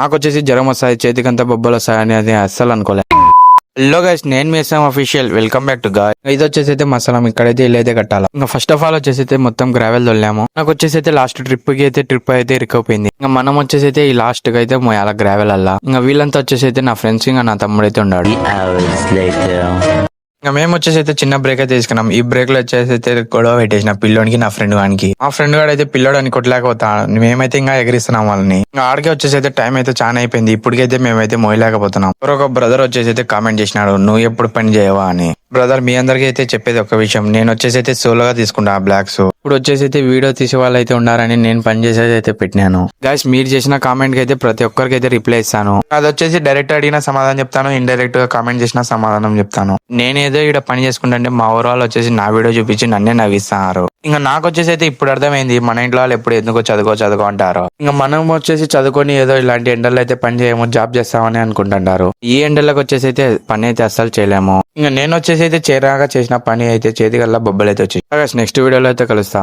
నాకు వచ్చేసి జ్వరం వస్తాయి, చేతికంతా బొబ్బలు వస్తాయి అని అస్సలు అనుకోలేదు. హలో గైస్, నేను మీ అఫీషియల్, వెల్కమ్ బ్యాక్ టు గాయ్. ఇది వచ్చేసి అయితే మసాలా ఇక్కడైతే ఇల్లు అయితే కట్టాలి. ఇంకా ఫస్ట్ ఆఫ్ ఆల్ వచ్చేసి అయితే మొత్తం గ్రావెల్ తొల్లాము. నాకు వచ్చేసి అయితే లాస్ట్ ట్రిప్ అయితే ఇరుక్కుపోయింది. ఇంకా మనం వచ్చేసి అయితే ఈ లాస్ట్ కి అయితే మోయాల గ్రావెల్ అలా. ఇంకా వీళ్ళంతా వచ్చేసి అయితే నా ఫ్రెండ్స్, ఇంకా నా తమ్ముడు అయితే ఉన్నాడు. ఇంకా మేము వచ్చేసి అయితే చిన్న బ్రేక్ అయితే తీసుకున్నాం. ఈ బ్రేక్ లో వచ్చేసి అయితే గొడవ పెట్టేసిన పిల్లోనికి, నా ఫ్రెండ్ వానికి. మా ఫ్రెండ్ గాడు అయితే పిల్లోడు అని కొట్టలేకపోతాను, మేమైతే ఇంకా ఎగిరిస్తున్నాం వాళ్ళని. ఇంకా ఆడికి వచ్చేసి అయితే టైం అయితే చాలా అయిపోయింది. ఇప్పటికైతే మేమైతే మోయలేకపోతున్నాం. ఒక బ్రదర్ వచ్చేసి అయితే కామెంట్ చేసినాడు, నువ్వు ఎప్పుడు పని చేయవా అని. బ్రదర్, మీ అందరికీ అయితే చెప్పేది ఒక విషయం, నేను వచ్చేసి అయితే సోలోగా తీసుకుంటా ఆ బ్లాక్స్. ఇప్పుడు వచ్చేసి అయితే వీడియో తీసే వాళ్ళు అయితే ఉన్నారని నేను పని చేసేది అయితే పెట్టినాను. గైస్, మీరు చేసిన కామెంట్ కి అయితే ప్రతి ఒక్కరికి అయితే రిప్లై ఇస్తాను. అది వచ్చేసి డైరెక్ట్ అడిగిన సమాధానం చెప్తాను, ఇండైరెక్ట్ గా కామెంట్ చేసిన సమాధానం చెప్తాను. నేనేదో ఇక్కడ పని చేసుకుంటే మా ఊరు వచ్చేసి నా వీడియో చూపించి నన్నే నవ్విస్తున్నారు. ఇంకా నాకు వచ్చేసి అయితే ఇప్పుడు అర్థమైంది మన ఇంట్లో వాళ్ళు ఎప్పుడు ఎందుకో చదువుకో అంటారు. ఇంకా మనం వచ్చేసి చదువుకొని ఏదో ఇలాంటి ఎండల్లో అయితే పని చేయము, జాబ్ చేస్తామని అనుకుంటుంటారు. ఈ ఎండలకు వచ్చేసి అయితే పని అయితే అస్సలు చేయలేము. ఇంకా నేను వచ్చేసి అయితే చేరాగా చేసిన పని అయితే చేతికల్లా బొబ్బలు అయితే వచ్చి. నెక్స్ట్ వీడియోలో అయితే కలుస్తా.